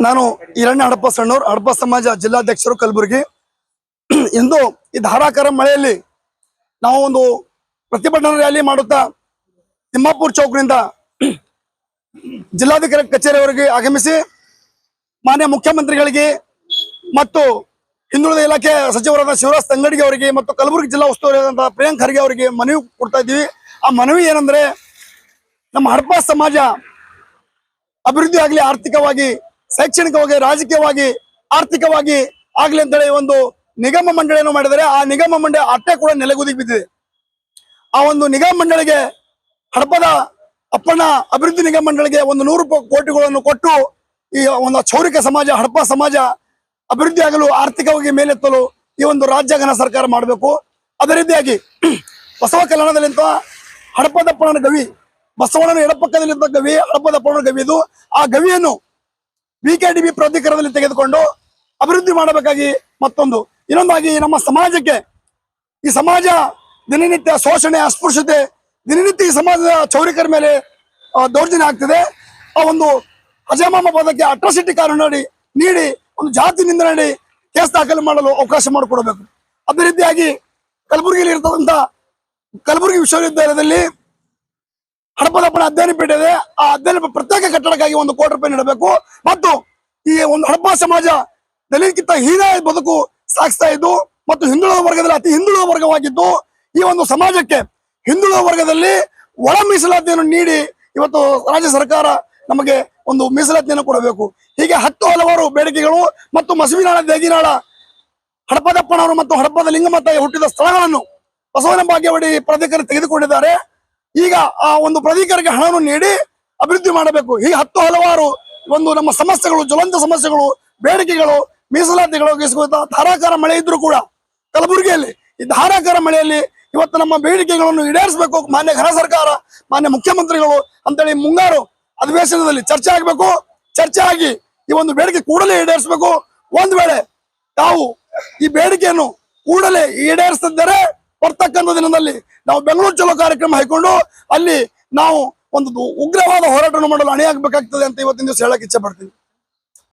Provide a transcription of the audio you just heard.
ನಾನು ಹಿರಣ್ಯ ಹಡಪ ಸಣ್ಣೂರ್ ಹಡಪ ಸಮಾಜ ಜಿಲ್ಲಾಧ್ಯಕ್ಷರು ಕಲಬುರಗಿ. ಇಂದು ಈ ಧಾರಾಕಾರ ಮಳೆಯಲ್ಲಿ ನಾವು ಒಂದು ಪ್ರತಿಭಟನಾ ರ್ಯಾಲಿ ಮಾಡುತ್ತಾ ತಿಮ್ಮಾಪುರ ಚೌಕ್ನಿಂದ ಜಿಲ್ಲಾಧಿಕಾರಿ ಕಚೇರಿಯವರೆಗೆ ಆಗಮಿಸಿ ಮಾನ್ಯ ಮುಖ್ಯಮಂತ್ರಿಗಳಿಗೆ ಮತ್ತು ಹಿಂದುಳಿದ ಇಲಾಖೆ ಸಚಿವರಾದ ಶಿವರಾಜ್ ತಂಗಡಿಗೆ ಅವರಿಗೆ ಮತ್ತು ಕಲಬುರಗಿ ಜಿಲ್ಲಾ ಉಸ್ತುವಾರಿಯಾದಂತಹ ಪ್ರಿಯಾಂಕ್ ಖರ್ಗೆ ಅವರಿಗೆ ಮನವಿ ಕೊಡ್ತಾ ಇದ್ದೀವಿ. ಆ ಮನವಿ ಏನಂದ್ರೆ, ನಮ್ಮ ಹಡಪ ಸಮಾಜ ಅಭಿವೃದ್ಧಿ ಆಗಲಿ, ಆರ್ಥಿಕವಾಗಿ, ಶೈಕ್ಷಣಿಕವಾಗಿ, ರಾಜಕೀಯವಾಗಿ, ಆರ್ಥಿಕವಾಗಿ ಆಗ್ಲಿ ಅಂತೇಳಿ ಒಂದು ನಿಗಮ ಮಂಡಳಿಯನ್ನು ಮಾಡಿದರೆ ಆ ನಿಗಮ ಮಂಡಳಿ ಅಟ್ಟೆ ಕೂಡ ನೆಲೆಗುದಿಗೆ ಬಿದ್ದಿದೆ. ಆ ಒಂದು ನಿಗಮ ಮಂಡಳಿಗೆ ಹಡಪದ ಅಪ್ಪಣ್ಣ ಅಭಿವೃದ್ಧಿ ನಿಗಮ ಮಂಡಳಿಗೆ 100 ಕೋಟಿಗಳನ್ನು ಕೊಟ್ಟು ಈ ಒಂದು ಚೌರಿಕ ಸಮಾಜ ಹಡಪ ಸಮಾಜ ಅಭಿವೃದ್ಧಿ ಆಗಲು, ಆರ್ಥಿಕವಾಗಿ ಮೇಲೆತ್ತಲು ಈ ಒಂದು ರಾಜ್ಯಾಂಗನ ಸರ್ಕಾರ ಮಾಡಬೇಕು. ಅದೇ ರೀತಿಯಾಗಿ ಬಸವ ಕಲ್ಯಾಣದಲ್ಲಿಂತ ಹಡಪದಪ್ಪಣ್ಣನ ಗವಿ, ಬಸವಣ್ಣನ ಎಡಪಕ್ಕದಲ್ಲಿದ್ದ ಗವಿ ಹಡಪದಪ್ಪಣ್ಣನ ಗವಿ ಇದು. ಆ ಗವಿಯನ್ನು BKDB ಪ್ರಾಧಿಕಾರದಲ್ಲಿ ತೆಗೆದುಕೊಂಡು ಅಭಿವೃದ್ಧಿ ಮಾಡಬೇಕಾಗಿ ಮತ್ತೊಂದು ಇನ್ನೊಂದಾಗಿ ನಮ್ಮ ಸಮಾಜಕ್ಕೆ, ಈ ಸಮಾಜ ದಿನನಿತ್ಯ ಶೋಷಣೆ, ಅಸ್ಪೃಶ್ಯತೆ, ದಿನನಿತ್ಯ ಈ ಸಮಾಜದ ಚೌರಿಕರ ಮೇಲೆ ದೌರ್ಜನ್ಯ ಆಗ್ತಿದೆ. ಆ ಒಂದು ಅಜಮಾಮ ಪದಕ್ಕೆ ಅಟ್ರಾಸಿಟಿ ಕಾನೂನು ನೀಡಿ ಒಂದು ಜಾತಿ ನಿಂದನೆ ಕೇಸ್ ದಾಖಲೆ ಮಾಡಲು ಅವಕಾಶ ಮಾಡಿಕೊಡಬೇಕು. ಅದೇ ರೀತಿಯಾಗಿ ಕಲಬುರಗಿಯಲ್ಲಿ ಇರ್ತಕ್ಕಂಥ ಕಲಬುರಗಿ ವಿಶ್ವವಿದ್ಯಾಲಯದಲ್ಲಿ ಹಡಪದಪ್ಪನ ಅಧ್ಯಯನ ಪೀಠ ಇದೆ. ಆ ಅಧ್ಯಯನ ಪ್ರತ್ಯೇಕ ಕಟ್ಟಡಕ್ಕಾಗಿ 1 ಕೋಟಿ ರೂಪಾಯಿ ನೀಡಬೇಕು. ಮತ್ತು ಈ ಒಂದು ಹಡಪ ಸಮಾಜ ದಲಿತಕ್ಕಿಂತ ಹೀನ ಬದುಕು ಸಾಗಿಸ್ತಾ ಇದ್ದು ಮತ್ತು ಹಿಂದುಳಿದ ವರ್ಗದಲ್ಲಿ ಅತಿ ಹಿಂದುಳಿದ ವರ್ಗವಾಗಿದ್ದು, ಈ ಒಂದು ಸಮಾಜಕ್ಕೆ ಹಿಂದುಳಿದ ವರ್ಗದಲ್ಲಿ ಒಳ ಮೀಸಲಾತಿಯನ್ನು ನೀಡಿ ಇವತ್ತು ರಾಜ್ಯ ಸರ್ಕಾರ ನಮಗೆ ಒಂದು ಮೀಸಲಾತಿಯನ್ನು ಕೊಡಬೇಕು. ಹೀಗೆ ಹಲವಾರು ಬೇಡಿಕೆಗಳು ಮತ್ತು ಮಸವಿನಾಳ, ದೇಗಿನಾಳ, ಹಡಪದಪ್ಪನವರು ಮತ್ತು ಹಡಪದ ಲಿಂಗಮತ ಹುಟ್ಟಿದ ಸ್ಥಳಗಳನ್ನು ಬಸವನ ಭಾಗ್ಯವಡಿ ಪ್ರಾಧಿಕಾರ ತೆಗೆದುಕೊಂಡಿದ್ದಾರೆ. ಈಗ ಆ ಒಂದು ಪ್ರಾಧಿಕಾರಕ್ಕೆ ಹಣವನ್ನು ನೀಡಿ ಅಭಿವೃದ್ಧಿ ಮಾಡಬೇಕು. ಹೀಗೆ ಹಲವಾರು ಒಂದು ನಮ್ಮ ಸಮಸ್ಯೆಗಳು, ಜ್ವಲಂತ ಸಮಸ್ಯೆಗಳು, ಬೇಡಿಕೆಗಳು, ಮೀಸಲಾತಿಗಳು ಧಾರಾಕಾರ ಮಳೆ ಇದ್ರೂ ಕೂಡ ಕಲಬುರಗಿಯಲ್ಲಿ ಈ ಧಾರಾಕಾರ ಮಳೆಯಲ್ಲಿ ಇವತ್ತು ನಮ್ಮ ಬೇಡಿಕೆಗಳನ್ನು ಈಡೇರಿಸಬೇಕು. ಮಾನ್ಯ ಘನ ಸರ್ಕಾರ, ಮಾನ್ಯ ಮುಖ್ಯಮಂತ್ರಿಗಳು ಅಂತೇಳಿ ಮುಂಗಾರು ಅಧಿವೇಶನದಲ್ಲಿ ಚರ್ಚೆ ಆಗಬೇಕು. ಚರ್ಚೆ ಆಗಿ ಈ ಒಂದು ಬೇಡಿಕೆ ಕೂಡಲೇ ಈಡೇರಿಸಬೇಕು. ಒಂದು ವೇಳೆ ತಾವು ಈ ಬೇಡಿಕೆಯನ್ನು ಕೂಡಲೇ ಈಡೇರಿಸಿದ್ದರೆ ಬರ್ತಕ್ಕಂಥ ದಿನದಲ್ಲಿ ನಾವು ಬೆಂಗಳೂರು ಚಲೋ ಕಾರ್ಯಕ್ರಮ ಹಾಕೊಂಡು ಅಲ್ಲಿ ನಾವು ಒಂದು ಉಗ್ರವಾದ ಹೋರಾಟವನ್ನು ಮಾಡಲು ಅಣಿಯಾಗಬೇಕಾಗ್ತದೆ ಅಂತ ಇವತ್ತಿನ ದಿವಸ ಹೇಳಕ್ ಇಚ್ಛೆ ಪಡ್ತೀನಿ.